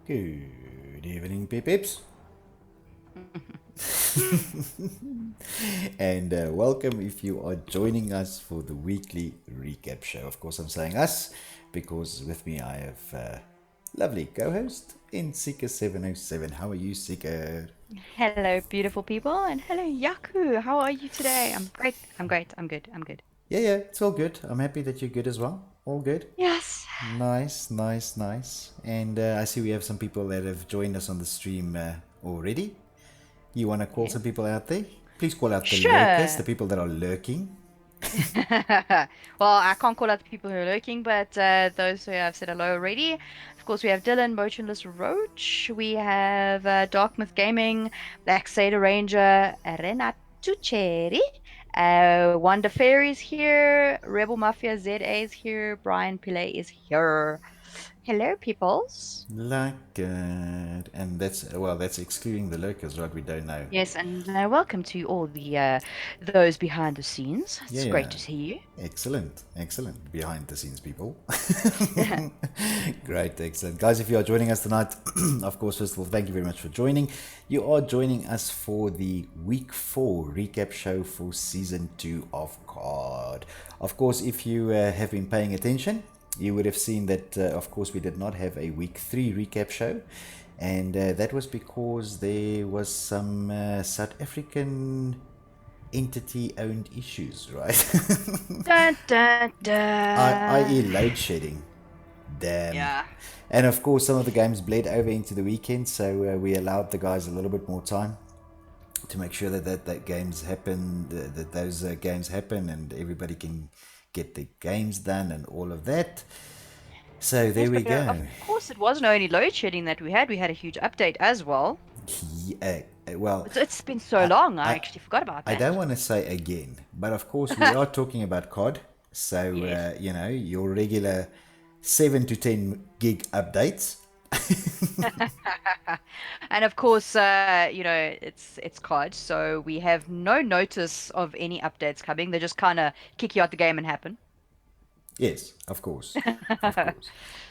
Good evening, Pips. And welcome if you are joining us for the weekly recap show. Of course, I'm saying us because with me I have lovely co-host in Seeker707. How are you, Seeker? Hello, beautiful people, and hello, Yaku. How are you today? I'm great. I'm great. I'm good. I'm good. Yeah, it's all good. I'm happy that you're good as well. All good. Yes. Nice. And I see we have some people that have joined us on the stream already. You want to call some Yes. people out there? Please call out the lurkers, the Sure. people that are lurking. Well, I can't call out the people who are lurking, but those who have said hello already. Of course, we have Dylan, Motionless Roach. We have Darkmouth Gaming, Black Sailor Ranger, Renat Tucheri. Wanda Fairy is here. Rebel Mafia ZA is here. Brian Pillay is here. Hello, peoples. Like it. And that's excluding the lurkers, right? We don't know. Yes, and welcome to all the those behind the scenes. It's great Yeah. to see Excellent. Behind the scenes people. you. Great, excellent. Guys, if you are joining us tonight, of course, first of all, thank you very much for joining. You are joining us for the week 4 recap show for season 2 of COD. Of course, if you have been paying attention, you would have seen that, of course, we did not have a week 3 recap show. And that was because there was some South African entity owned issues, right? Dun dun I.e. dun. load shedding. Damn. Yeah. And of course, some of the games bled over into the weekend, so we allowed the guys a little bit more time to make sure that games happen, that those games happen, and everybody can get the games done and all of that. So there Yes, we but of go. course it wasn't only load shedding that we had. We had a huge update as well. Yeah, well, It's been so I, long. I I, actually forgot about I don't that. want to say again, but of course we are talking about COD. So Yes. your regular 7 to 10 gig updates. And of course, it's COD, so we have no notice of any updates coming. They just kind of kick you out the game and happen. Yes, of course.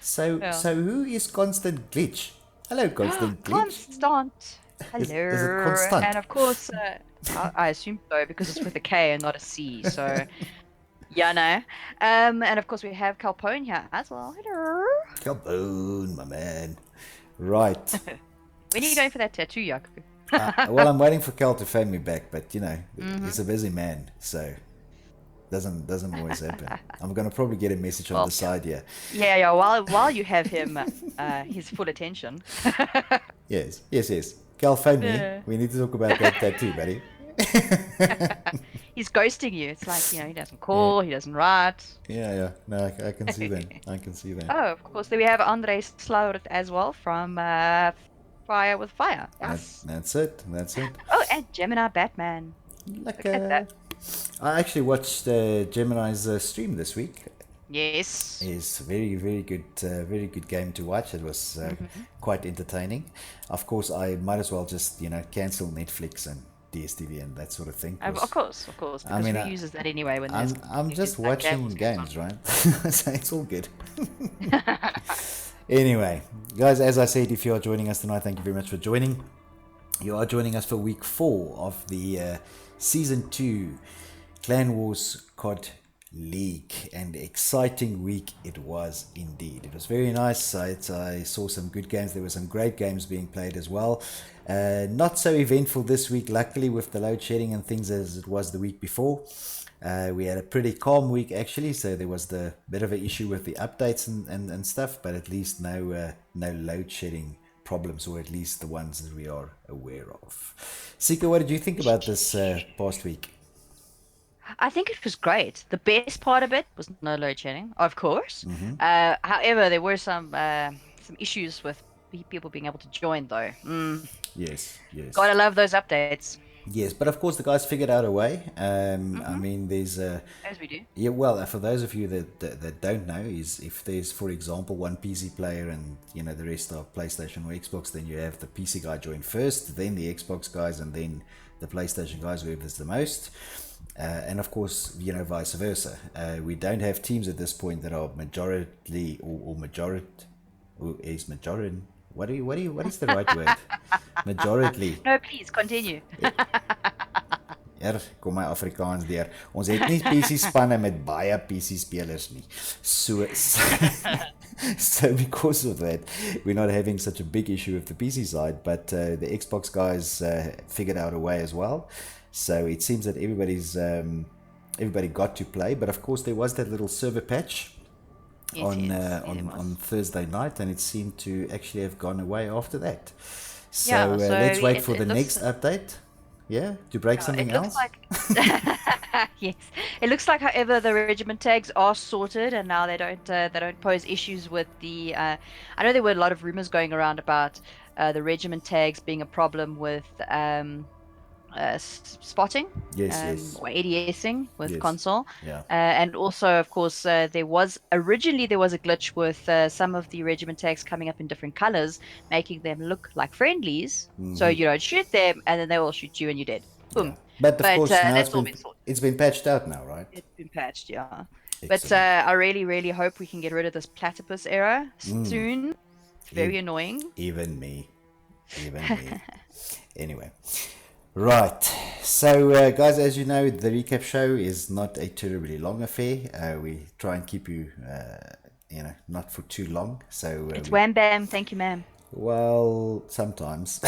So Yeah. so who is Constant Glitch? Hello, Constant Glitch. Constant. Is it Hello. Constant? And of course, I assume so because it's with a K and not a C. So, yeah, no. And of course, we have Calpone here as well. Hello. Kaboom, my man. Right. When are you going for that tattoo, Yaku? Well, I'm waiting for Cal to phone me back, but he's hmm a busy man, so doesn't always happen. I'm gonna probably get a message on the Well, side here. yeah. While you have him, his full attention. Yes. Cal, phone me. Yeah. We need to talk about that tattoo, buddy. He's ghosting you. It's like, he doesn't Yeah, call, he doesn't write. yeah. No, I can see that. I can see that. Oh, of course. Then we have Andre Slout as well from Fire with Fire. Yes. That's it. That's it. Oh, and Gemini Batman. Like, Look at that. I actually watched Gemini's stream this week. Yes. It's very good game to watch. It was hmm quite entertaining. Of course, I might as well just cancel Netflix and DSTV and that sort of thing. Because Of course, I because mean, who uses that anyway when I'm just that watching games goes games, right? So it's all good. Anyway, guys, as I said, if you are joining us tonight, thank you very much for joining. You are joining us for week 4 of the season 2 Clan Wars COD League, and exciting week it was indeed. It was very nice. I saw some good games. There were some great games being played as well. Not so eventful this week, luckily, with the load shedding and things as it was the week before. We had a pretty calm week actually, so there was the bit of an issue with the updates and stuff, but at least no load shedding problems, or at least the ones that we are aware of. Sika, what did you think about this past week? I think it was great. The best part of it was no load shedding, of course. Mm-hmm. However, there were some issues with people being able to join, though. Yes. Gotta love those updates. Yes, but of course the guys figured out a way. I hmm mean, there's As we do. yeah. Well, for those of you that don't know, is if there's, for example, one PC player and the rest are PlayStation or Xbox, then you have the PC guy join first, then the Xbox guys, and then the PlayStation guys, whoever's the most. And of course, vice versa. We don't have teams at this point that are majority or majority, or is majority. what is the right word? Majority. No, please continue. Kom my Afrikaans deur. Ons het nie PC spanne met baie PC spelers nie. So because of that, we're not having such a big issue with the PC side, but the Xbox guys figured out a way as well. So it seems that everybody got to play, but of course there was that little server patch on Thursday night, and it seemed to actually have gone away after that. So, let's wait for the next update. Yeah, to break something else. Like, yes, it looks like, however, the regiment tags are sorted, and now they don't pose issues with the. I know there were a lot of rumors going around about the regiment tags being a problem with spotting, or ADSing with console. Yeah. And also, of course, there was a glitch with some of the regiment tags coming up in different colors, making them look like friendlies. So you don't shoot them, and then they will shoot you, and you're dead. Boom. Yeah. But of course, now it's been patched out now, right? It's been patched, yeah. Excellent. But I really, really hope we can get rid of this platypus era soon. It's very annoying. Even me. Anyway. Right, so guys, as you know, the recap show is not a terribly long affair. We try and keep you, not for too long. So it's wham bam, thank you, ma'am. Well, sometimes.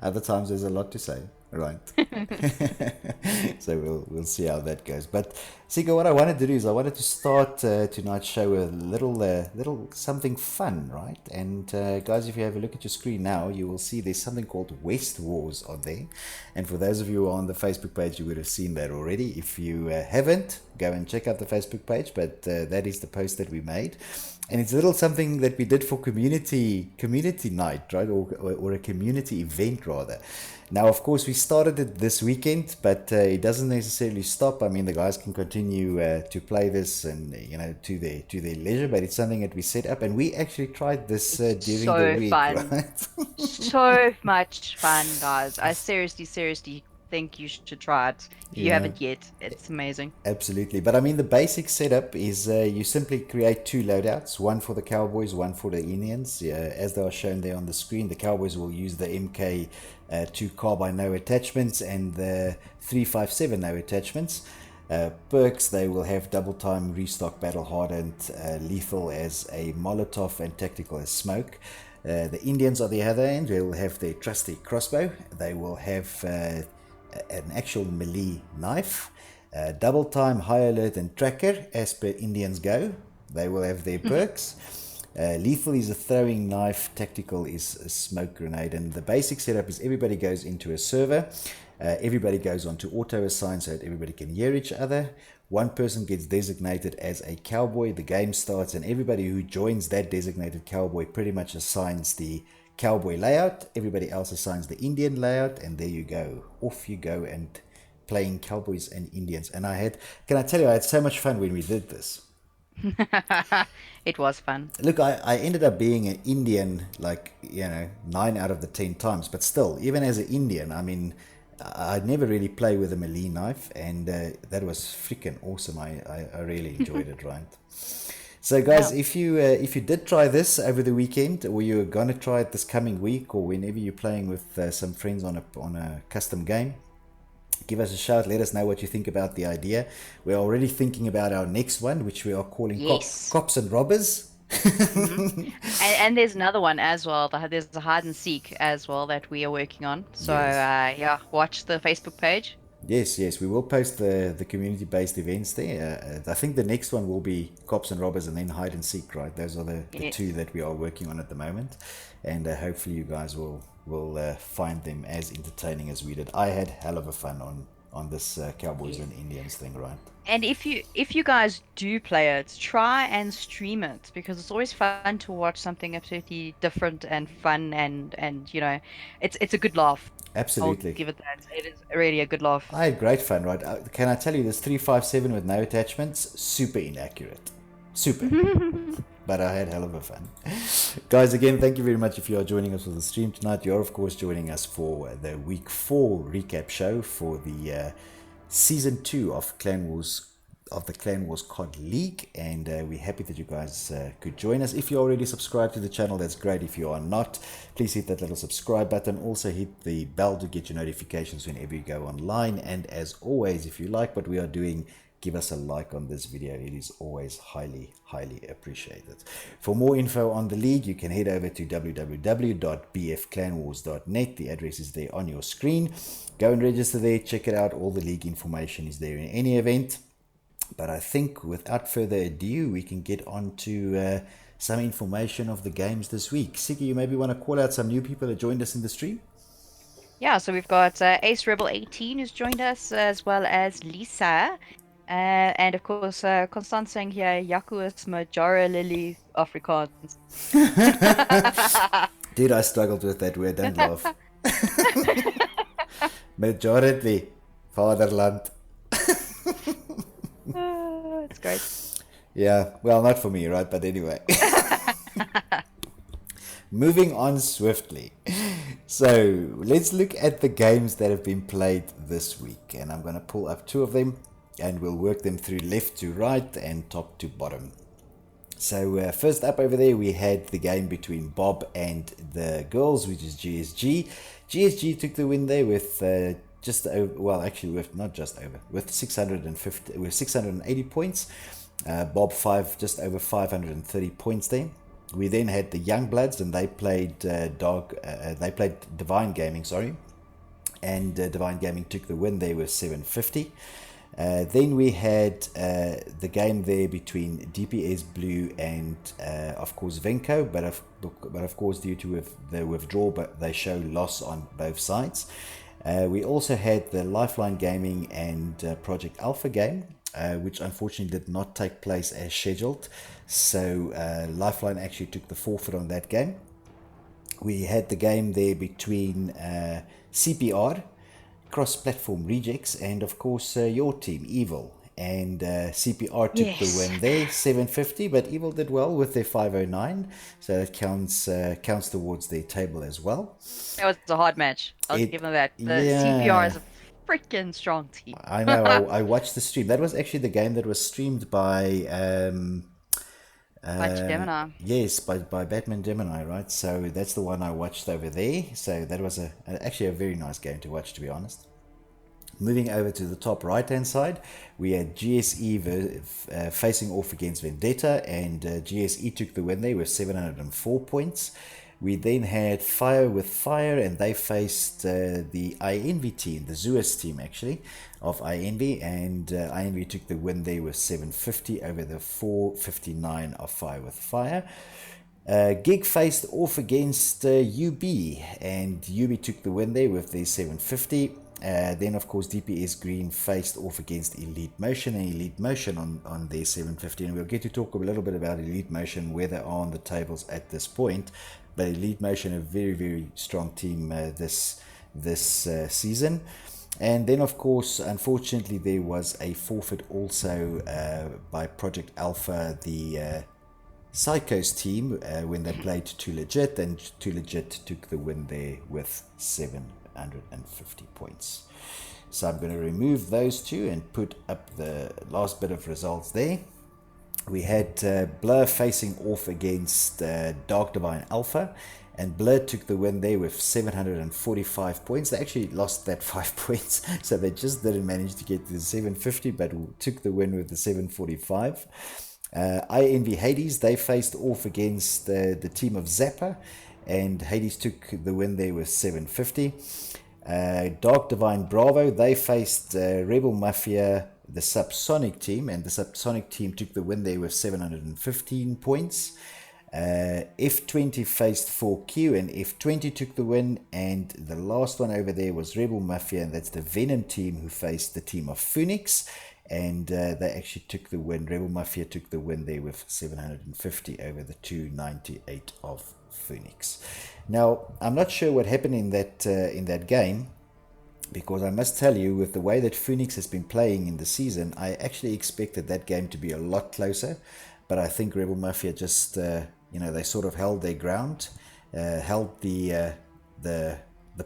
Other times there's a lot to say, right? So we'll see how that goes. But Sika, what I wanted to do is I wanted to start tonight's show with a little something fun, right? And guys, if you have a look at your screen now, you will see there's something called West Wars on there. And for those of you who are on the Facebook page, you would have seen that already. If you haven't, go and check out the Facebook page. But that is the post that we made. And it's a little something that we did for community night, right? Or a community event, rather. Now, of course, we started it this weekend, but it doesn't necessarily stop. I mean, the guys can continue to play this and, to their leisure, but it's something that we set up. And we actually tried this during the week, right? So much fun, guys. I seriously think you should try it. If you haven't yet, it's amazing. Absolutely. But I mean, the basic setup is you simply create two loadouts, one for the Cowboys, one for the Indians. As they are shown there on the screen, the Cowboys will use the MK2 carbine no attachments and the 357 no attachments. Perks, they will have double time, restock, battle hardened, lethal as a Molotov, and tactical as smoke. The Indians, on the other end, will have their trusty crossbow. They will have an actual melee knife, double time, high alert, and tracker as per Indians go. They will have their perks. Lethal is a throwing knife, tactical is a smoke grenade, and the basic setup is everybody goes into a server. Everybody goes on to auto assign so that everybody can hear each other. One person gets designated as a cowboy. The game starts, and everybody who joins that designated cowboy pretty much assigns the cowboy layout. Everybody else assigns the Indian layout, and there you go. Off you go and playing cowboys and Indians. And can I tell you, I had so much fun when we did this. It was fun. Look, I ended up being an Indian, 9 out of the 10 times, but still, even as an Indian, I mean, I'd never really play with a melee knife, and that was freaking awesome. I really enjoyed it, right? So guys, if you did try this over the weekend, or you're gonna try it this coming week, or whenever you're playing with some friends on a custom game, give us a shout. Let us know what you think about the idea. We're already thinking about our next one, which we are calling Cops and Robbers. Mm-hmm. and there's another one as well. There's a hide and seek as well that we are working on. So watch the Facebook page. Yes, we will post the community-based events there. I think the next one will be Cops and Robbers and then Hide and Seek, right? Those are the two that we are working on at the moment. And hopefully you guys will find them as entertaining as we did. I had hell of a fun on this Cowboys and Indians thing, right? And if you guys do play it, try and stream it, because it's always fun to watch something absolutely different and fun, and it's a good laugh. Absolutely. I'll give it that. It is really a good laugh. I had great fun, right? Can I tell you, this 357 with no attachments, super inaccurate. Super. But I had hell of a fun. Guys, again, thank you very much if you are joining us for the stream tonight. You're, of course, joining us for the Week 4 recap show for the Season 2 of Clan Wars of the Clan Wars COD League, and we're happy that you guys could join us. If you're already subscribed to the channel, that's great. If you are not, please hit that little subscribe button. Also hit the bell to get your notifications whenever you go online. And as always, if you like what we are doing, give us a like on this video. It is always highly appreciated. For more info on the league, you can head over to www.bfclanwars.net. The address is there on your screen. Go and register there, check it out. All the league information is there in any event. But I think without further ado, we can get on to some information of the games this week. Siggy, you maybe want to call out some new people that joined us in the stream? Yeah, so we've got Ace Rebel 18 who's joined us, as well as Lisa. And of course, Constant saying here, Jacuus Majora Lily Afrikaans. Dude, I struggled with that word. Don't laugh. Majority. Vaderland. It's great. Yeah, well, not for me, right? But anyway. Moving on swiftly. So let's look at the games that have been played this week. And I'm going to pull up two of them and we'll work them through left to right and top to bottom. So first up over there, we had the game between Bob and the girls, which is GSG. GSG took the win there with just over, well, actually with not just over, with 680 points. Bob just over 530 points there. We then had the Youngbloods, and they played Divine Gaming, and Divine Gaming took the win there with 750. Then we had the game there between DPS Blue and of course Venko, but of course due to the withdrawal, but they show loss on both sides. We also had the Lifeline Gaming and Project Alpha game, which unfortunately did not take place as scheduled. So Lifeline actually took the forfeit on that game. We had the game there between CPR, Cross-Platform Rejects, and of course your team, Evil. And CPR took the win there, 750, but Evil did well with their 509, so it counts towards their table as well. That was a hard match. I'll give them that. The CPR is a freaking strong team. I know. I watched the stream. That was actually the game that was streamed by Gemini. Yes, by Batman Gemini, right? So that's the one I watched over there. So that was actually a very nice game to watch, to be honest. Moving over to the top right hand side, we had GSE facing off against Vendetta, and GSE took the win there with 704 points. We then had Fire with Fire, and they faced the INV team, the Zeus team actually, of INV, and INV took the win there with 750 over the 459 of Fire with Fire. Gig faced off against UB, and UB took the win there with their 750. Then of course DPS Green faced off against Elite Motion, and Elite Motion on their 750, and we'll get to talk a little bit about Elite Motion, where they are on the tables at this point. But Elite Motion, a very strong team this season. And then of course, unfortunately, there was a forfeit also by Project Alpha, the Psychos team, when they played Too Legit, and Too Legit took the win there with 750 points. So I'm going to remove those two and put up the last bit of results there. We had Blur facing off against Dark Divine Alpha, and Blur took the win there with 745 points. They actually lost that 5 points, so they just didn't manage to get to the 750, but took the win with the 745. INV Hades, they faced off against the team of Zappa, and Hades took the win there with 750. Dark Divine Bravo, they faced Rebel Mafia, the Subsonic team, and the Subsonic team took the win there with 715 points. F20 faced 4Q, and F20 took the win. And the last one over there was Rebel Mafia, and that's the Venom team, who faced the team of Phoenix, and they actually took the win. Rebel Mafia took the win there with 750 over the 298 of Phoenix. Now, I'm not sure what happened in that game, because I must tell you, with the way that Phoenix has been playing in the season, I actually expected that game to be a lot closer. But I think Rebel Mafia just, they sort of held their ground, held the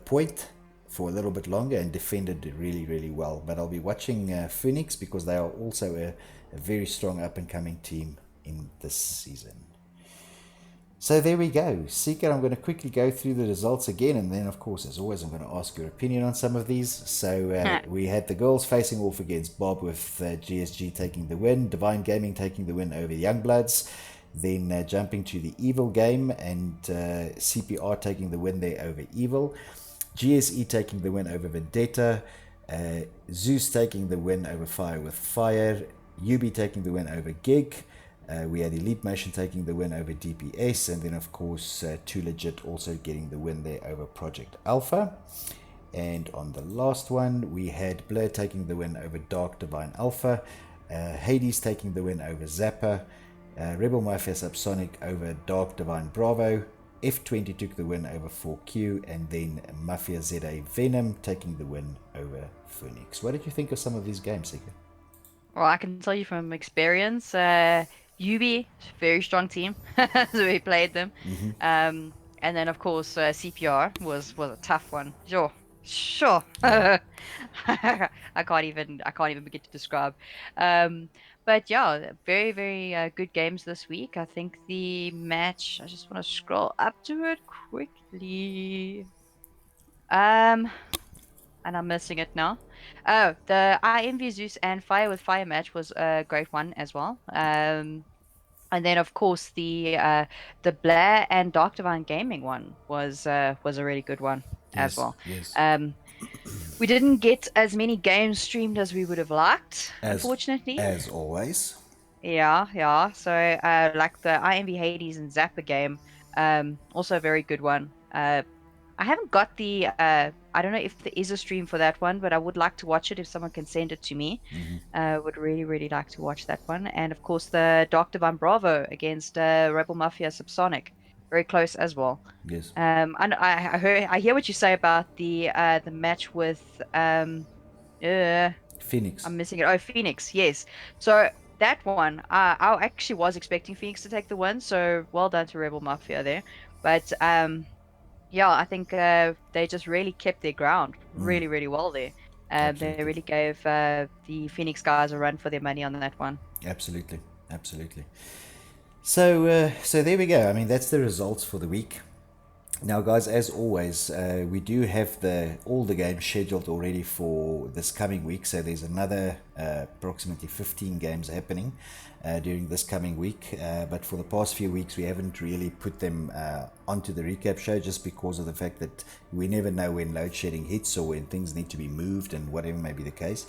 point for a little bit longer and defended really, really well. But I'll be watching Phoenix because they are also a very strong up-and-coming team in this season. So there we go. Seeker, I'm going to quickly go through the results again, and then, of course, as always, I'm going to ask your opinion on some of these. So we had the girls facing off against Bob with GSG taking the win, Divine Gaming taking the win over Youngbloods, then jumping to the Evil game and CPR taking the win there over Evil, GSE taking the win over Vendetta, Zeus taking the win over Fire with Fire, UB taking the win over Gig. We had Elite Motion taking the win over DPS, and then of course Too Legit also getting the win there over Project Alpha. And on the last one, we had Blur taking the win over Dark Divine Alpha, Hades taking the win over Zappa, Rebel Mafia Subsonic over Dark Divine Bravo, F20 took the win over 4Q, and then Mafia ZA Venom taking the win over Phoenix. What did you think of some of these games, Sika? Well, I can tell you from experience, UB, very strong team. So we played them. And then of course CPR was a tough one. Sure. Sure. Yeah. I can't even begin to describe. Um, but yeah, very, very good games this week. I think the match, I just want to scroll up to it quickly. Um, and I'm missing it now. Oh, the IMV Zeus and Fire with Fire match was a great one as well. And then of course the Blair and Dark Divine Gaming one was a really good one as Yes, well. yes. We didn't get as many games streamed as we would have liked, As unfortunately. as always. Yeah, yeah. So like the IMV Hades and Zappa game, also a very good one. I haven't got the I don't know if there is a stream for that one, but I would like to watch it if someone can send it to me. Would really, really like to watch that one. And of course the Dr. Van Bravo against Rebel Mafia Subsonic. Very close as well. Yes. I hear what you say about the match with uh Phoenix. I'm missing it. Oh, Phoenix, yes. So that one, I actually was expecting Phoenix to take the win, so well done to Rebel Mafia there. But yeah, I think they just really kept their ground really, really well there. They Absolutely. really gave the Phoenix guys a run for their money on that one. Absolutely. Absolutely. So there we go. I mean, that's the results for the week. Now, guys, as always, we do have all the games scheduled already for this coming week. So there's another approximately 15 games happening during this coming week. But for the past few weeks, we haven't really put them onto the recap show just because of the fact that we never know when load shedding hits or when things need to be moved and whatever may be the case.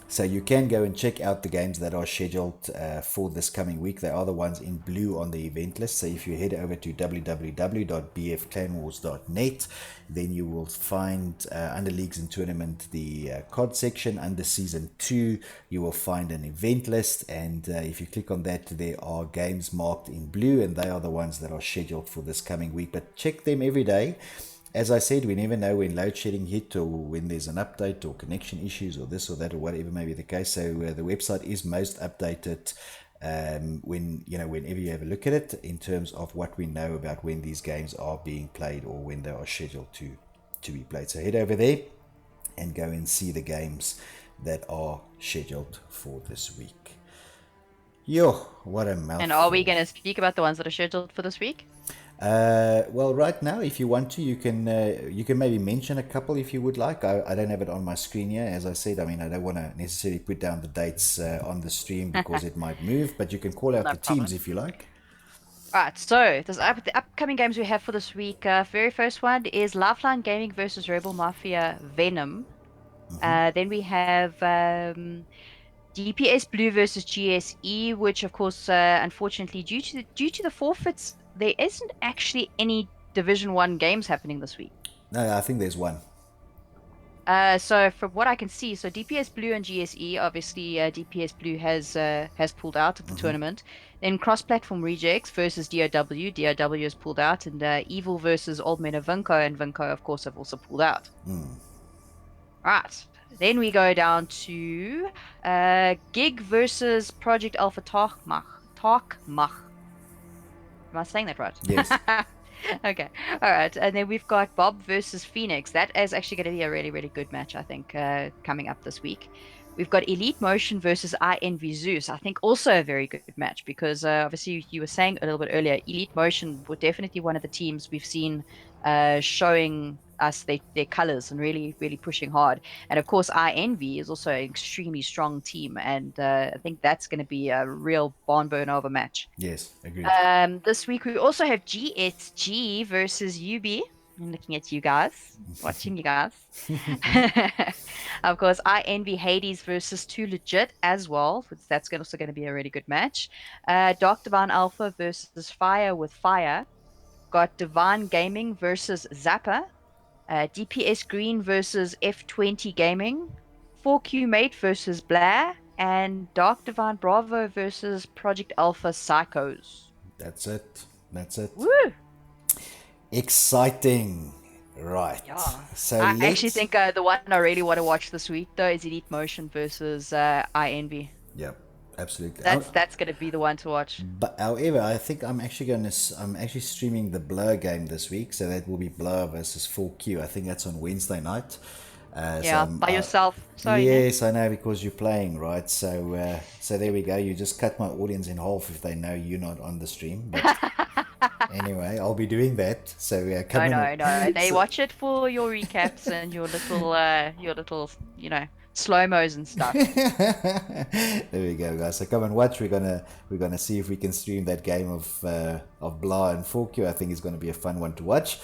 So you can go and check out the games that are scheduled for this coming week. They are the ones in blue on the event list. So if you head over to www.bfclanwars.net, then you will find under Leagues and Tournament the COD section. Under Season 2, you will find an event list. And if you click on that, there are games marked in blue, and they are the ones that are scheduled for this coming week. But check them every day. As I said, we never know when load shedding hit or when there's an update or connection issues or this or that or whatever may be the case. So the website is most updated whenever you have a look at it in terms of what we know about when these games are being played or when they are scheduled to be played. So head over there and go and see the games that are scheduled for this week. Yo, what a mouthful. And are we going to speak about the ones that are scheduled for this week? Well, right now, if you want to, you can maybe mention a couple if you would like. I don't have it on my screen here. As I said, I mean, I don't want to necessarily put down the dates on the stream because it might move, but you can call out No the problem. teams if you like. All right, so the upcoming games we have for this week. Very first one is Lifeline Gaming versus Rebel Mafia Venom. Then we have DPS Blue versus GSE, which of course, unfortunately, due to the forfeits, there isn't actually any Division 1 games happening this week. No, I think there's one. So from what I can see, so DPS Blue and GSE, obviously DPS Blue has pulled out of the tournament. Then cross-platform rejects versus DOW. DOW has pulled out, and Evil versus Old Men of Vinco, and Vinco, of course, have also pulled out. Right. Then we go down to Gig versus Project Alpha Talkmach. Am I saying that right? Yes. Okay. All right. And then we've got Bob versus Phoenix. That is actually going to be a really, really good match, I think, coming up this week. We've got Elite Motion versus I Envy Zeus. I think also a very good match because obviously you were saying a little bit earlier, Elite Motion were definitely one of the teams we've seen showing us their colors and really, really pushing hard. And of course, I Envy is also an extremely strong team. And I think that's going to be a real barn burner of a match. Yes, agreed. This week we also have GSG versus UB. I'm looking at you guys, watching you guys. Of course, I Envy Hades versus Too Legit as well. That's also going to be a really good match. Dark Divine Alpha versus Fire with Fire. Got Divine Gaming versus Zappa. DPS Green versus F20 Gaming. 4Q Mate versus Blair. And Dark Divine Bravo versus Project Alpha Psychos. That's it. That's it. Woo! Exciting. Right. Yeah. So I actually let's. think the one I really want to watch this week though is Elite Motion versus I Envy. Yeah, absolutely. That's gonna be the one to watch. But however, I think I'm actually streaming the Blur game this week, so that will be Blur versus 4Q. I think that's on Wednesday night. Yeah, by yourself. Sorry, ne? Yes, I know because you're playing, right? So there we go. You just cut my audience in half if they know you're not on the stream. But anyway, I'll be doing that. So come No, in. no, no. They So- watch it for your recaps and your little, slow-mos and stuff. There we go, guys. So come and watch. We're gonna see if we can stream that game of Blah and 4Q. I think it's gonna be a fun one to watch.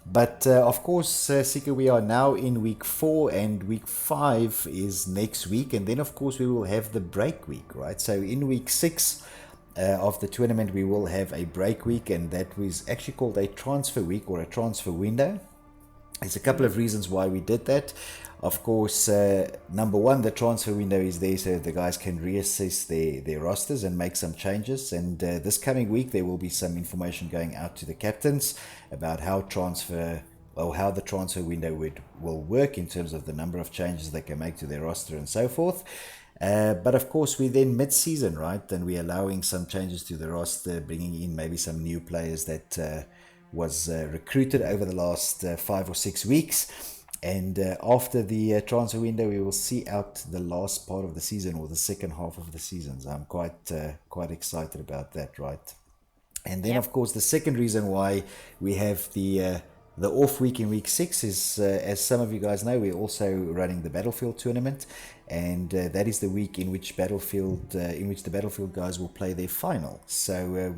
But of course, Sika, we are now in week 4, and week 5 is next week, and then of course we will have the break week, right? So in week 6 of the tournament, we will have a break week, and that was actually called a transfer week or a transfer window. There's a couple of reasons why we did that. Of course, number one, the transfer window is there so the guys can reassess their rosters and make some changes. And this coming week, there will be some information going out to the captains about how the transfer window will work in terms of the number of changes they can make to their roster and so forth. But of course, we're then mid-season, right? And we're allowing some changes to the roster, bringing in maybe some new players that was recruited over the last 5 or 6 weeks. And after the transfer window, we will see out the last part of the season or the second half of the season. So I'm quite excited about that, right? And then, Yep. of course, the second reason why we have the off week in week 6 is, as some of you guys know, we're also running the Battlefield tournament, and that is the week in which the Battlefield guys will play their final. So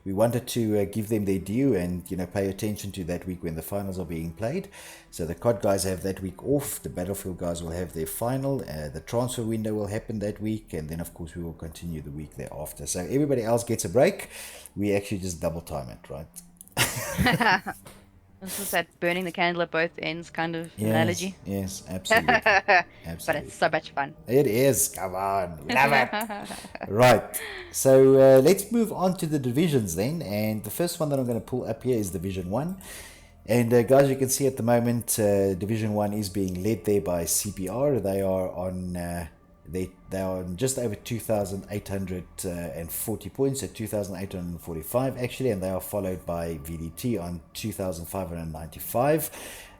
we wanted to give them their due and pay attention to that week when the finals are being played. So the COD guys have that week off. The Battlefield guys will have their final. The transfer window will happen that week, and then of course we will continue the week thereafter. So everybody else gets a break. We actually just double time it, right? This is that burning the candle at both ends kind of Yes, analogy. yes, absolutely, But absolutely. it's so much fun. It is. Come on, love it. Right. So let's move on to the divisions then. And the first one that I'm going to pull up here is Division 1. And guys, you can see at the moment, Division 1 is being led there by CPR. They are on they are on just over 2,840 points, so 2,845 actually, and they are followed by VDT on 2,595.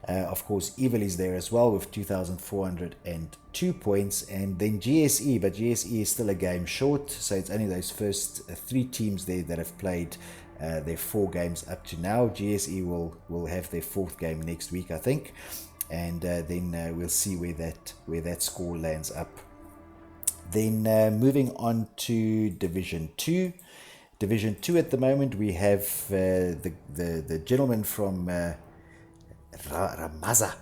Of course, Evil is there as well with 2,402 points, and then GSE, but GSE is still a game short, so it's only those first 3 teams there that have played their 4 games up to now. GSE will have their 4th game next week, I think, and then we'll see where that score lands up. Then moving on to Division 2. Division 2 at the moment, we have the gentleman from Ramaza.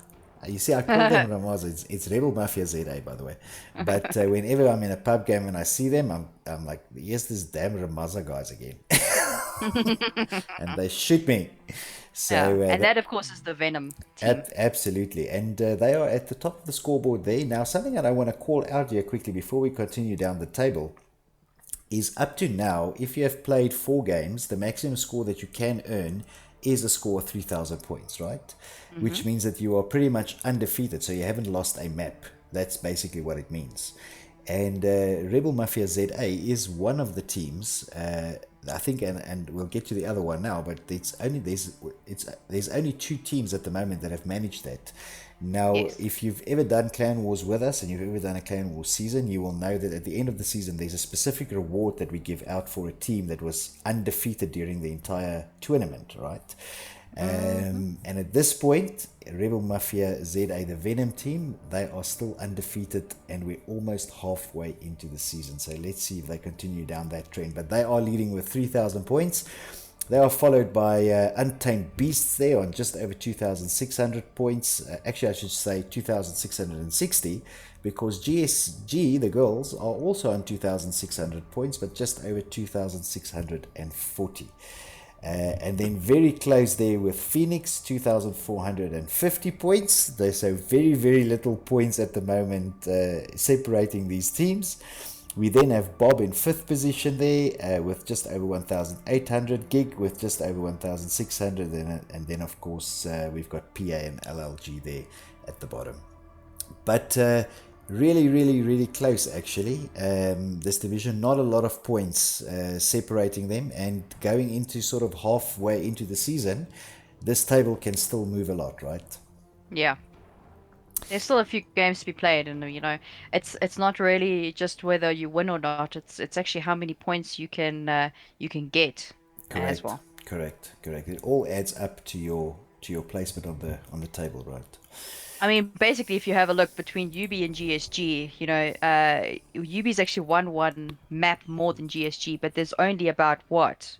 You see, I call them Ramaza. It's Rebel Mafia ZA, by the way. But whenever I'm in a pub game and I see them, I'm like, yes, this damn Ramaza guys again. And they shoot me. So, Yeah. And that, of course, is the Venom team. Absolutely. And they are at the top of the scoreboard there. Now, something that I want to call out here quickly before we continue down the table is up to now, if you have played 4 games, the maximum score that you can earn is a score of 3,000 points, right? Which means that you are pretty much undefeated, so you haven't lost a map. That's basically what it means. And Rebel Mafia ZA is one of the teams I think, and we'll get to the other one now, but there's only two teams at the moment that have managed that. Now, Yes. if you've ever done Clan Wars with us and you've ever done a Clan Wars season, you will know that at the end of the season, there's a specific reward that we give out for a team that was undefeated during the entire tournament, right? Mm-hmm. And at this point, Rebel Mafia ZA, the Venom team, they are still undefeated and we're almost halfway into the season. So let's see if they continue down that trend. But they are leading with 3,000 points. They are followed by Untamed Beasts there on just over 2,600 points. Actually, I should say 2,660 because GSG, the girls, are also on 2,600 points, but just over 2,640. And then very close there with Phoenix, 2,450 points. There's so very, very little points at the moment separating these teams. We then have Bob in 5th position there with just over 1,800, Gig with just over 1,600, and then of course we've got PA and LLG there at the bottom. But really, really, really close actually. This division, not a lot of points separating them, and going into sort of halfway into the season, this table can still move a lot, right? Yeah. There's still a few games to be played, and it's not really just whether you win or not. It's actually how many points you can get as Correct, well. correct. It all adds up to your placement on the table, right? I mean, basically, if you have a look between UB and GSG, UB's actually won one map more than GSG, but there's only about what,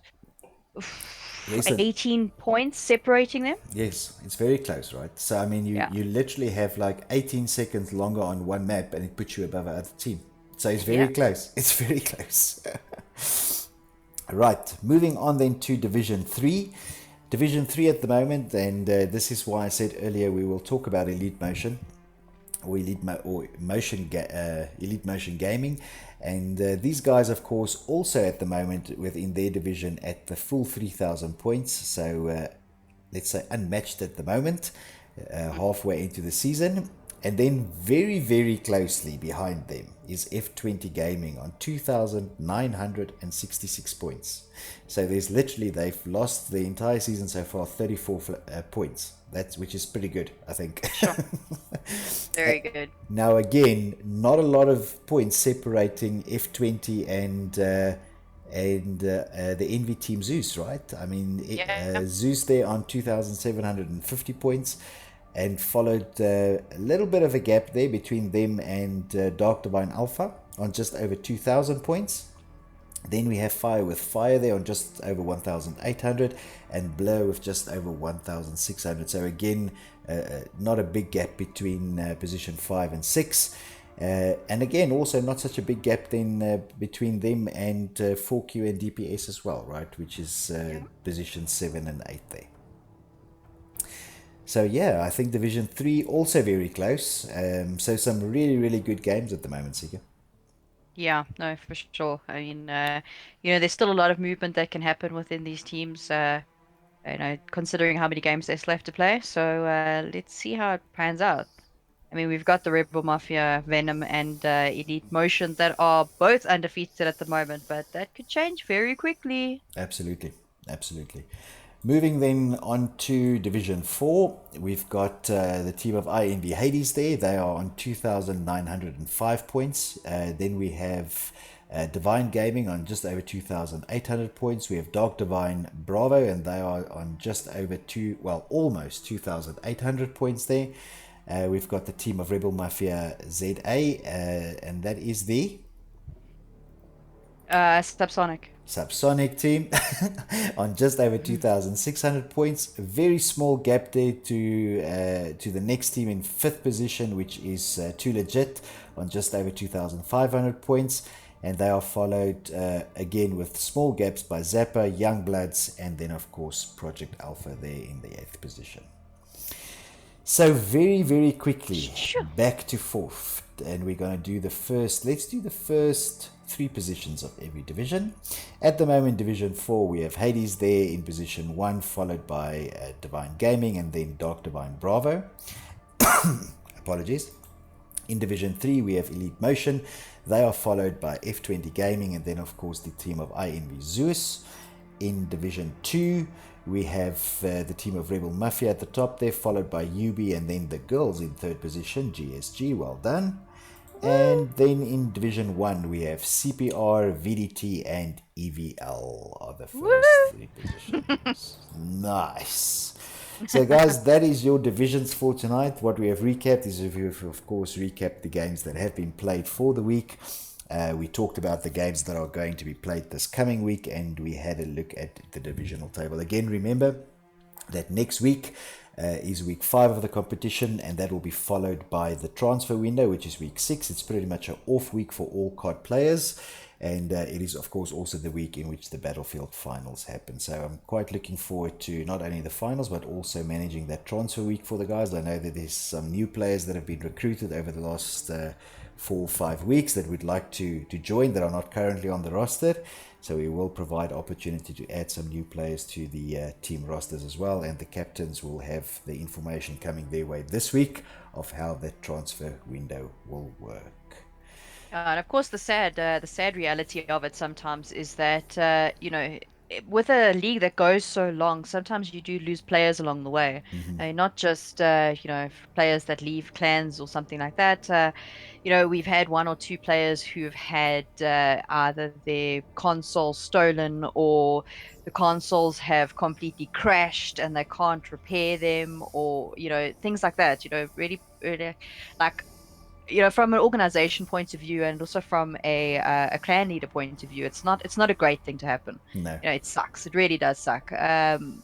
Listen, 18 points separating them? yes, it's very close, right? So I mean, Yeah. you literally have like 18 seconds longer on one map, and it puts you above our other team. So it's very Yeah. close. It's very close. Right, moving on then to Division 3. Division 3 at the moment, and this is why I said earlier we will talk about Elite Motion or Elite Motion Gaming. And these guys, of course, also at the moment within their division at the full 3,000 points. So let's say unmatched at the moment, halfway into the season. And then very, very closely behind them is F20 Gaming on 2,966 points. So there's literally, they've lost the entire season so far 34 points. Which is pretty good, I think. Sure. Very good. Now again, not a lot of points separating F20 and the Envy Team Zeus, right? I mean, Yeah. Zeus there on 2,750 points, and followed a little bit of a gap there between them and Dark Divine Alpha on just over 2,000 points. Then we have Fire with Fire there on just over 1,800, and Blur with just over 1,600. So again, not a big gap between position 5 and 6. And again, also not such a big gap then between them and 4Q and DPS as well, right? Which is position 7 and 8 there. So yeah, I think Division 3 also very close. So some really, really good games at the moment, Sika. Yeah, no, for sure. I mean, there's still a lot of movement that can happen within these teams, considering how many games there's left to play. So let's see how it pans out. I mean, we've got the Rebel Mafia, Venom, and Elite Motion that are both undefeated at the moment, but that could change very quickly. Absolutely, absolutely. Moving then on to Division 4, we've got the team of INV Hades there. They are on 2,905 points. Then we have Divine Gaming on just over 2,800 points. We have Dark Divine Bravo, and they are on just over almost 2,800 points there. We've got the team of Rebel Mafia ZA, and that is the Subsonic. Subsonic team on just over 2,600 points. A very small gap there to the next team in 5th position, which is Too Legit on just over 2,500 points. And they are followed again with small gaps by Zappa, Youngbloods, and then of course Project Alpha there in the 8th position. So very, very quickly Sure. back to 4th, and we're going to do let's do the first 3 positions of every division. At the moment, Division 4, we have Hades there in position 1, followed by Divine Gaming, and then Dark Divine Bravo. Apologies. In Division 3, we have Elite Motion. They are followed by F20 Gaming, and then, of course, the team of INV Zeus. In Division 2, we have the team of Rebel Mafia at the top there, followed by UB, and then the girls in third position, GSG. Well done. Woo! And then in Division 1, we have CPR, VDT, and EVL are the first Woo! three positions. Nice. So, guys, that is your divisions for tonight. What we have recapped is, we have, of course, recapped the games that have been played for the week. We talked about the games that are going to be played this coming week, and we had a look at the divisional table. Again, remember that next week is week 5 of the competition, and that will be followed by the transfer window, which is week 6. It's pretty much an off week for all COD players, and it is, of course, also the week in which the Battlefield finals happen. So I'm quite looking forward to not only the finals, but also managing that transfer week for the guys. I know that there's some new players that have been recruited over the last 4 or 5 weeks that would like to join, that are not currently on the roster. So we will provide opportunity to add some new players to the team rosters as well, and the captains will have the information coming their way this week of how that transfer window will work. And of course, the sad reality of it sometimes is that with a league that goes so long, sometimes you do lose players along the way. Not just players that leave clans or something like that. We've had one or two players who've had either their console stolen or the consoles have completely crashed and they can't repair them, or things like that. Really, really like from an organization point of view and also from a clan leader point of view, it's not a great thing to happen. No. It sucks. It really does suck.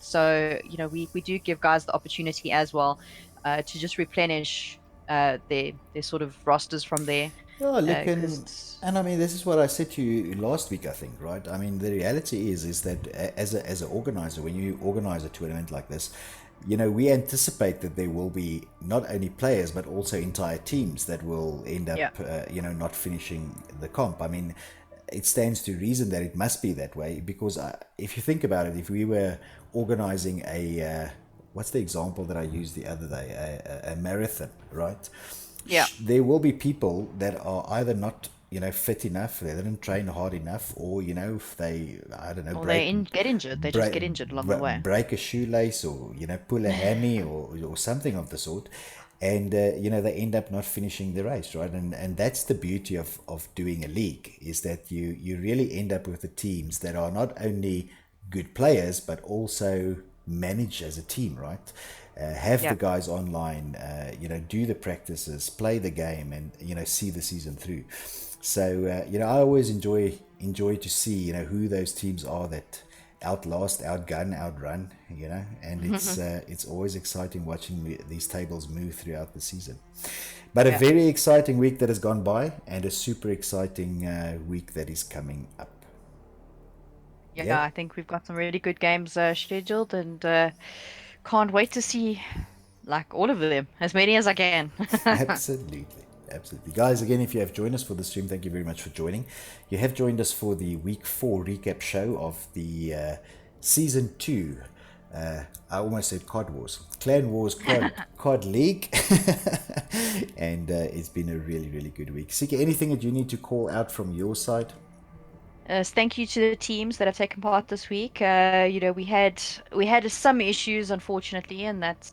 So we do give guys the opportunity as well to just replenish their sort of rosters from there. Yeah, look, Because and I mean, this is what I said to you last week, I think, right? I mean, the reality is that as an organizer, when you organize a tournament like this, we anticipate that there will be not only players but also entire teams that will end up, yeah, not finishing the comp. I mean, it stands to reason that it must be that way because if you think about it, if we were organizing what's the example that I used the other day, a marathon, right? yeah, There will be people that are either not fit enough, they didn't train hard enough, or if they, I don't know, or break get injured. They just break get injured along the way. break a shoelace, or pull a hammy, or something of the sort, and they end up not finishing the race, right? And that's the beauty of doing a league, is that you really end up with the teams that are not only good players but also manage as a team, right? Have the Yeah. guys online, do the practices, play the game, and see the season through. So I always enjoy to see who those teams are that outlast, outgun, outrun. And it's always exciting watching these tables move throughout the season. But a Yeah. very exciting week that has gone by, and a super exciting week that is coming up. Yeah, Yep. I think we've got some really good games scheduled, and can't wait to see like all of them, as many as I can. Absolutely. Absolutely. Guys, again, if you have joined us for the stream, thank you very much for joining. You have joined us for the week 4 recap show of the season 2. I almost said COD Wars. Clan Wars COD League. And it's been a really, really good week. Sika, anything that you need to call out from your side? Thank you to the teams that have taken part this week. We had some issues, unfortunately, and that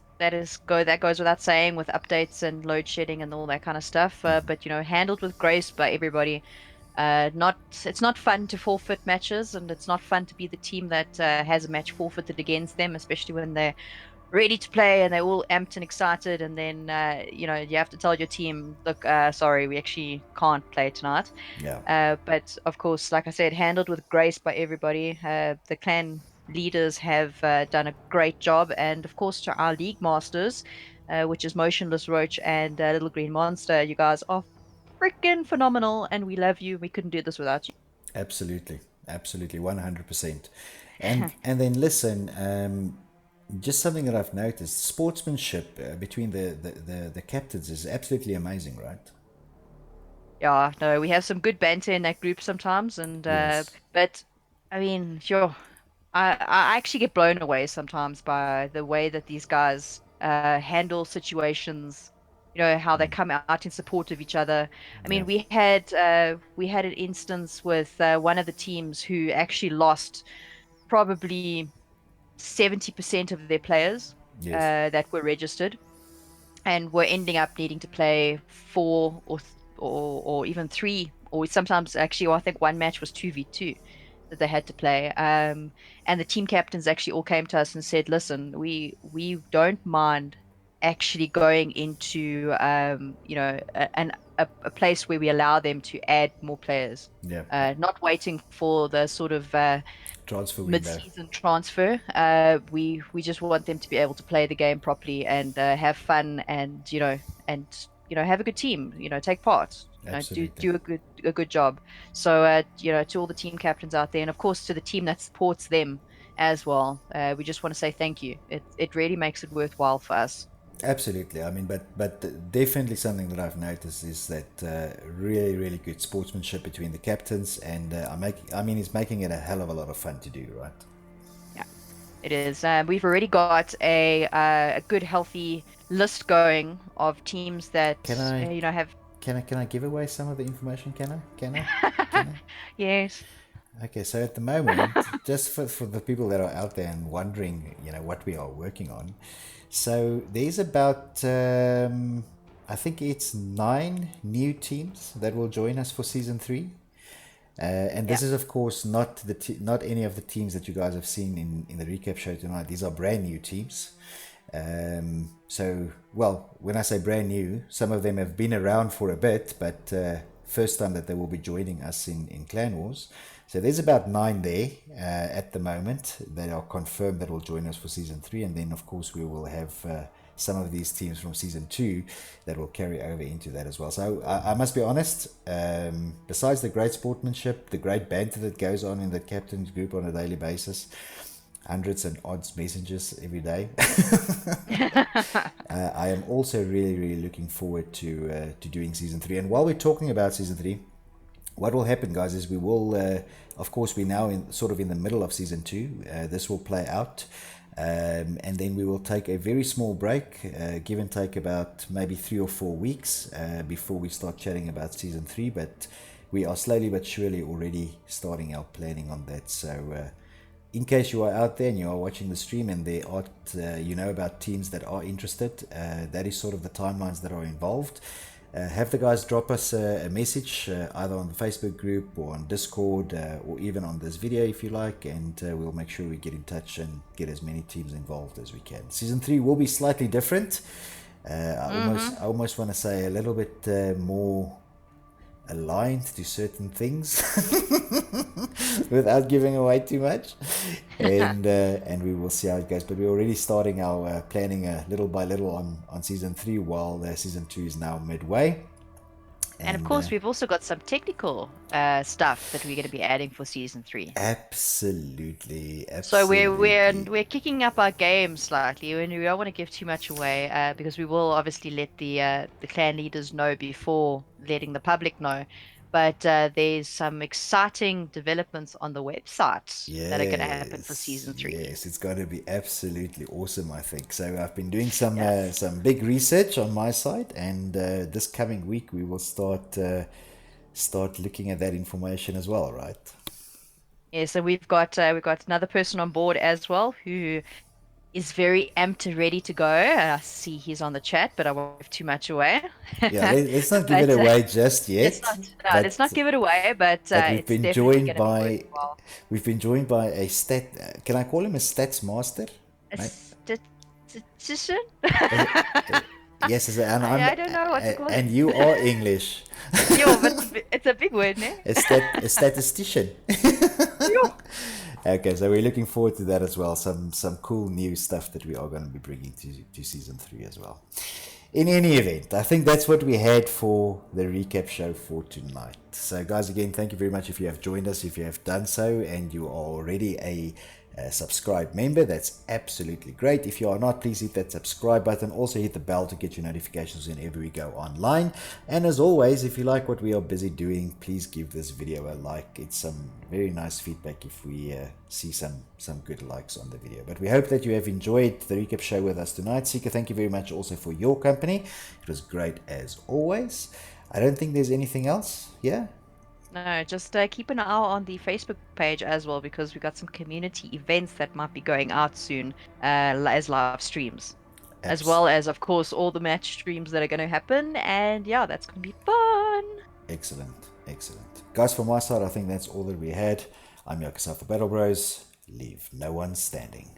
goes without saying with updates and load shedding and all that kind of stuff. But handled with grace by everybody. Not It's not fun to forfeit matches, and it's not fun to be the team that has a match forfeited against them, especially when they're ready to play and they're all amped and excited, and then you have to tell your team, look, sorry, we actually can't play tonight. Yeah. But of course, like I said, handled with grace by everybody. The clan leaders have done a great job, and of course, to our league masters, which is Motionless Roach and Little Green Monster, you guys are freaking phenomenal, and we love you. We couldn't do this without Absolutely. Absolutely. 100%. And then listen, just something that I've noticed, sportsmanship between the captains is absolutely amazing, right? Yeah, no, we have some good banter in that group sometimes, and Yes. but I mean, sure, I actually get blown away sometimes by the way that these guys handle situations. how they come out in support of each other. I Yeah. mean, we had an instance with one of the teams who actually lost probably 70% of their players Yes. that were registered, and were ending up needing to play four or even three, or sometimes actually, I think one match was 2v2 that they had to play. And the team captains actually all came to us and said, "Listen, we don't mind actually going into a place where we allow them to add more players, Yeah. not waiting for the sort of Transfer window. mid-season transfer. We just want them to be able to play the game properly and have fun, and have a good team. Take part. Do Absolutely. do a good job. So to all the team captains out there, and of course to the team that supports them as well. We just want to say thank you. It really makes it worthwhile for us. Absolutely. I mean, but definitely something that I've noticed is that really really good sportsmanship between the captains, and I mean, it's making it a hell of a lot of fun to do, right? Yeah, it is. We've already got a good healthy list going of teams Can that I have. can I give away some of the information? Can I? Yes. Okay, so at the moment, just for the people that are out there and wondering, what we are working on, so there's about, I think it's 9 new teams that will join us for season 3. And Yeah. this is, of course, not any of the teams that you guys have seen in the recap show tonight. These are brand new teams. So, well, when I say brand new, some of them have been around for a bit, but first time that they will be joining us in Clan Wars. So there's about 9 there at the moment that are confirmed that will join us for season 3, and then of course we will have some of these teams from season 2 that will carry over into that as well. So I must be honest, besides the great sportsmanship, the great banter that goes on in the captain's group on a daily basis, hundreds and odds messages every day. I am also really, really looking forward to doing season 3. And while we're talking about season 3, what will happen, guys, is we will, of course, we're now in the middle of season 2. This will play out. And then we will take a very small break, give and take about maybe 3 or 4 weeks before we start chatting about season 3. But we are slowly but surely already starting our planning on that. So in case you are out there and you are watching the stream and there are, about teams that are interested, that is sort of the timelines that are involved. Have the guys drop us a message either on the Facebook group or on Discord or even on this video if you like, and we'll make sure we get in touch and get as many teams involved as we can. Season 3 will be slightly different. I almost want to say a little bit more aligned to certain things without giving away too much, and we will see how it goes. But we're already starting our planning little by little on season 3, while season 2 is now midway. And of course, we've also got some technical stuff that we're going to be adding for season 3. Absolutely. So we're kicking up our game slightly, and we don't want to give too much away because we will obviously let the clan leaders know before letting the public know. But there's some exciting developments on the website that are going to happen for season 3. Yes, it's going to be absolutely awesome, I think. So I've been doing some Yes. some big research on my side, and this coming week we will start looking at that information as well, right? Yeah, so we've got another person on board as well who is very amped and ready to go. I see he's on the chat, but I won't give too much away. Yeah, let's not give it But away just let's yet. not no, let's But not give it away. But we've it's been definitely joined going to be by worthwhile. a stat. Can I call him a stats master? A Mate? statistician? Yes, and I don't know what to call it. and you are English. Yo, but it's a big word, ne? A statistician. Yo. Okay, so we're looking forward to that as well. Some cool new stuff that we are going to be bringing to season 3 as well. In any event, I think that's what we had for the recap show for tonight. So guys, again, thank you very much if you have joined us, if you have done so, and you are already a subscribe member. That's absolutely great. If you are not, please hit that subscribe button. Also hit the bell to get your notifications whenever we go online. And as always, if you like what we are busy doing, please give this video a like. It's some very nice feedback if we see some good likes on the video. But we hope that you have enjoyed the recap show with us tonight. Sika, thank you very much also for your company. It was great as always. I don't think there's anything else. Yeah. No, just keep an eye on the Facebook page as well because we got some community events that might be going out soon as live streams, as Abs- well as, of course, all the match streams that are going to happen. And yeah, that's going to be fun. Excellent. Excellent. Guys, from my side, I think that's all that we had. I'm Yakusa for Battle Bros. Leave no one standing.